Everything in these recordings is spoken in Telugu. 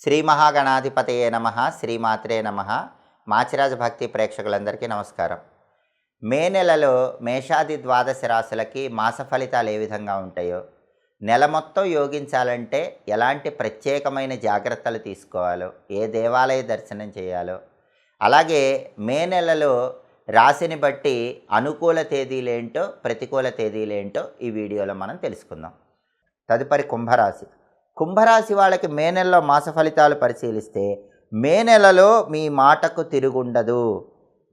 శ్రీ మహాగణాధిపతయే నమః శ్రీమాత్రే నమః మాచిరాజ భక్తి ప్రేక్షకులందరికీ నమస్కారం. మే నెలలో మేషాది ద్వాదశ రాశులకి మాస ఫలితాలు ఏ విధంగా ఉంటాయో, నెల మొత్తం యోగించాలంటే ఎలాంటి ప్రత్యేకమైన జాగ్రత్తలు తీసుకోవాలో, ఏ దేవాలయ దర్శనం చేయాలో, అలాగే మే నెలలో రాశిని బట్టి అనుకూల తేదీలేంటో ప్రతికూల తేదీలేంటో ఈ వీడియోలో మనం తెలుసుకుందాం. తదుపరి కుంభరాశి. కుంభరాశి వాళ్ళకి మే నెలలో మాస ఫలితాలు పరిశీలిస్తే, మే నెలలో మీ మాటకు తిరుగుండదు.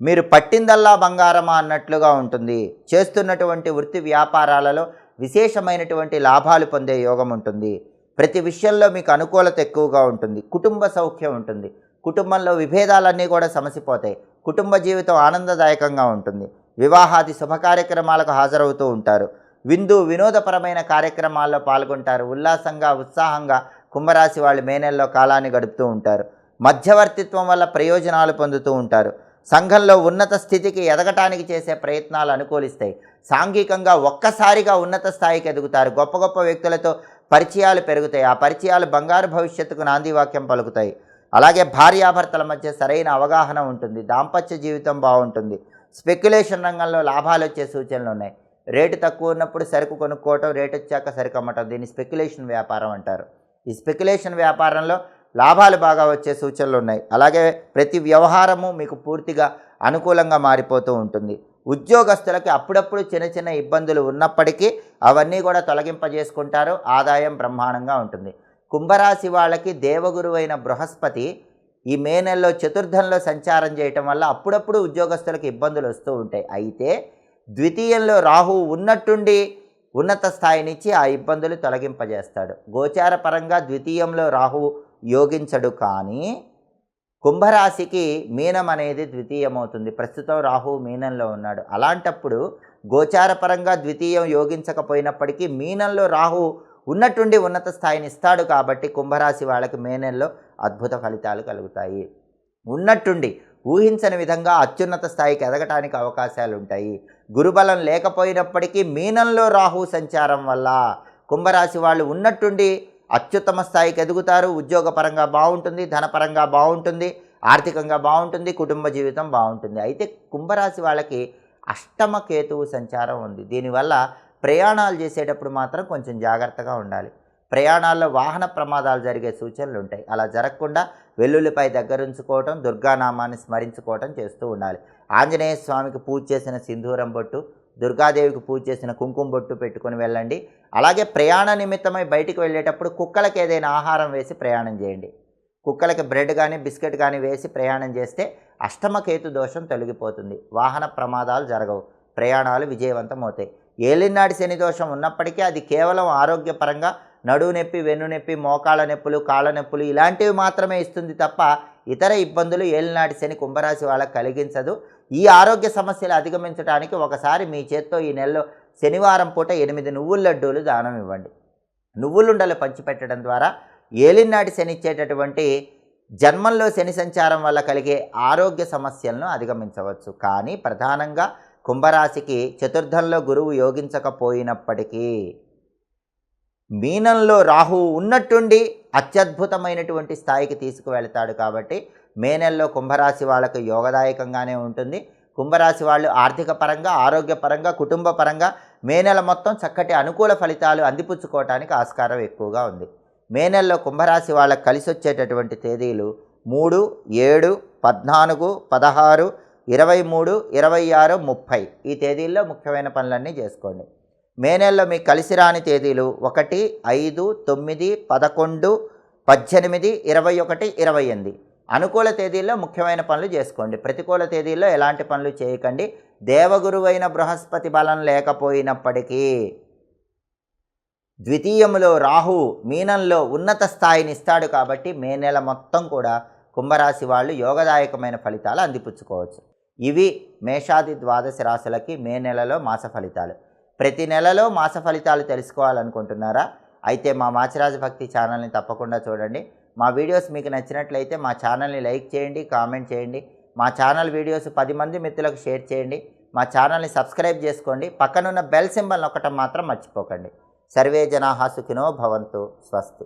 మీరు పట్టిందల్లా బంగారమా అన్నట్లుగా ఉంటుంది. చేస్తున్నటువంటి వృత్తి వ్యాపారాలలో విశేషమైనటువంటి లాభాలు పొందే యోగం ఉంటుంది. ప్రతి విషయంలో మీకు అనుకూలత ఎక్కువగా ఉంటుంది. కుటుంబ సౌఖ్యం ఉంటుంది. కుటుంబంలో విభేదాలన్నీ కూడా సమసిపోతాయి. కుటుంబ జీవితం ఆనందదాయకంగా ఉంటుంది. వివాహాది శుభ కార్యక్రమాలకు హాజరవుతూ ఉంటారు. విందు వినోదపరమైన కార్యక్రమాల్లో పాల్గొంటారు. ఉల్లాసంగా ఉత్సాహంగా కుంభరాశి వాళ్ళు మే నెలలో కాలాన్ని గడుపుతూ ఉంటారు. మధ్యవర్తిత్వం వల్ల ప్రయోజనాలు పొందుతూ ఉంటారు. సంఘంలో ఉన్నత స్థితికి ఎదగటానికి చేసే ప్రయత్నాలు అనుకూలిస్తాయి. సాంఘికంగా ఒక్కసారిగా ఉన్నత స్థాయికి ఎదుగుతారు. గొప్ప గొప్ప వ్యక్తులతో పరిచయాలు పెరుగుతాయి. ఆ పరిచయాలు బంగారు భవిష్యత్తుకు నాంది వాక్యం పలుకుతాయి. అలాగే భార్యాభర్తల మధ్య సరైన అవగాహన ఉంటుంది. దాంపత్య జీవితం బాగుంటుంది. స్పెక్యులేషన్ రంగంలో లాభాలు వచ్చే సూచనలు ఉన్నాయి. రేటు తక్కువ ఉన్నప్పుడు సరుకు కొనుక్కోవటం, రేటు వచ్చాక సరుకు అమ్మటం, దీన్ని స్పెక్యులేషన్ వ్యాపారం అంటారు. ఈ స్పెక్యులేషన్ వ్యాపారంలో లాభాలు బాగా వచ్చే సూచనలు ఉన్నాయి. అలాగే ప్రతి వ్యవహారము మీకు పూర్తిగా అనుకూలంగా మారిపోతూ ఉంటుంది. ఉద్యోగస్తులకి అప్పుడప్పుడు చిన్న చిన్న ఇబ్బందులు ఉన్నప్పటికీ అవన్నీ కూడా తొలగింపజేసుకుంటారు. ఆదాయం బ్రహ్మాండంగా ఉంటుంది. కుంభరాశి వాళ్ళకి దేవగురువైన బృహస్పతి ఈ మే నెలలో చతుర్థంలో సంచారం చేయటం వల్ల అప్పుడప్పుడు ఉద్యోగస్తులకు ఇబ్బందులు వస్తూ ఉంటాయి. అయితే ద్వితీయంలో రాహువు ఉన్నట్టుండి ఉన్నత స్థాయినిచ్చి ఆ ఇబ్బందులు తొలగింపజేస్తాడు. గోచార పరంగా ద్వితీయంలో రాహువు యోగించడు, కానీ కుంభరాశికి మీనం అనేది ద్వితీయమవుతుంది. ప్రస్తుతం రాహువు మీనంలో ఉన్నాడు. అలాంటప్పుడు గోచార పరంగా ద్వితీయం యోగించకపోయినప్పటికీ మీనంలో రాహువు ఉన్నట్టుండి ఉన్నత స్థాయిని ఇస్తాడు. కాబట్టి కుంభరాశి వాళ్ళకి మే నెలలో అద్భుత ఫలితాలు కలుగుతాయి. ఉన్నట్టుండి ఊహించని విధంగా అత్యున్నత స్థాయికి ఎదగటానికి అవకాశాలు ఉంటాయి. గురుబలం లేకపోయినప్పటికీ మీనంలో రాహు సంచారం వల్ల కుంభరాశి వాళ్ళు ఉన్నట్టుండి అత్యుత్తమ స్థాయికి ఎదుగుతారు. ఉద్యోగపరంగా బాగుంటుంది, ధనపరంగా బాగుంటుంది, ఆర్థికంగా బాగుంటుంది, కుటుంబ జీవితం బాగుంటుంది. అయితే కుంభరాశి వాళ్ళకి అష్టమ కేతువు సంచారం ఉంది. దీనివల్ల ప్రయాణాలు చేసేటప్పుడు మాత్రం కొంచెం జాగ్రత్తగా ఉండాలి. ప్రయాణాల్లో వాహన ప్రమాదాలు జరిగే సూచనలు ఉంటాయి. అలా జరగకుండా వెల్లుల్లిపై దగ్గరుంచుకోవటం, దుర్గానామాన్ని స్మరించుకోవటం చేస్తూ ఉండాలి. ఆంజనేయ స్వామికి పూజ చేసిన సింధూరం బొట్టు, దుర్గాదేవికి పూజ చేసిన కుంకుమ బొట్టు పెట్టుకొని వెళ్ళండి. అలాగే ప్రయాణ నిమిత్తమై బయటికి వెళ్ళేటప్పుడు కుక్కలకి ఏదైనా ఆహారం వేసి ప్రయాణం చేయండి. కుక్కలకి బ్రెడ్ కానీ బిస్కెట్ కానీ వేసి ప్రయాణం చేస్తే అష్టమకేతు దోషం తొలగిపోతుంది. వాహన ప్రమాదాలు జరగవు, ప్రయాణాలు విజయవంతం అవుతాయి. ఏలినాటి శని దోషం ఉన్నప్పటికీ అది కేవలం ఆరోగ్యపరంగా నడువు నొప్పి, వెన్ను నొప్పి, మోకాళ్ళ నొప్పులు, కాళ్ళ నొప్పులు ఇలాంటివి మాత్రమే ఇస్తుంది తప్ప ఇతర ఇబ్బందులు ఏలినాటి శని కుంభరాశి వాళ్ళకి కలిగించదు. ఈ ఆరోగ్య సమస్యలు అధిగమించడానికి ఒకసారి మీ చేత్తో ఈ నెలలో శనివారం పూట 8 నువ్వుల లడ్డూలు దానం ఇవ్వండి. నువ్వులుండలు పంచిపెట్టడం ద్వారా ఏలినాటి శని ఇచ్చేటటువంటి జన్మంలో శని సంచారం వల్ల కలిగే ఆరోగ్య సమస్యలను అధిగమించవచ్చు. కానీ ప్రధానంగా కుంభరాశికి చతుర్థంలో గురువు యోగించకపోయినప్పటికీ మీనంలో రాహువు ఉన్నట్టుండి అత్యద్భుతమైనటువంటి స్థాయికి తీసుకువెళతాడు. కాబట్టి మే నెలలో కుంభరాశి వాళ్ళకు యోగదాయకంగానే ఉంటుంది. కుంభరాశి వాళ్ళు ఆర్థిక పరంగా, ఆరోగ్యపరంగా, కుటుంబ పరంగా మే నెల మొత్తం చక్కటి అనుకూల ఫలితాలు అందిపుచ్చుకోవటానికి ఆస్కారం ఎక్కువగా ఉంది. మే నెలలో కుంభరాశి వాళ్ళకు కలిసి వచ్చేటటువంటి తేదీలు 3, 7, 14, 16, 23, 26, 30. ఈ తేదీల్లో ముఖ్యమైన పనులన్నీ చేసుకోండి. మే నెలలో మీకు కలిసి రాని తేదీలు 1, 5, 9, 11, 18, 21, 28. అనుకూల తేదీల్లో ముఖ్యమైన పనులు చేసుకోండి. ప్రతికూల తేదీల్లో ఎలాంటి పనులు చేయకండి. దేవగురువైన బృహస్పతి బలం లేకపోయినప్పటికీ ద్వితీయములో రాహు మీనంలో ఉన్నత స్థాయిని ఇస్తాడు. కాబట్టి మే నెల మొత్తం కూడా కుంభరాశి వాళ్ళు యోగదాయకమైన ఫలితాలు అందిపుచ్చుకోవచ్చు. ఇవి మేషాది ద్వాదశ రాశులకి మే నెలలో మాస ఫలితాలు. ప్రతి నెలలో మాస ఫలితాలు తెలుసుకోవాలనుకుంటున్నారా? అయితే మా మాచిరాజ భక్తి ఛానల్ని తప్పకుండా చూడండి. మా వీడియోస్ మీకు నచ్చినట్లయితే మా ఛానల్ని లైక్ చేయండి, కామెంట్ చేయండి. మా ఛానల్ వీడియోస్ 10 మంది మిత్రులకు షేర్ చేయండి. మా ఛానల్ని సబ్స్క్రైబ్ చేసుకోండి. పక్కనున్న బెల్ సింబల్ నొక్కటం మాత్రం మర్చిపోకండి. సర్వే జనాః సుఖినో భవంతు. స్వస్తి.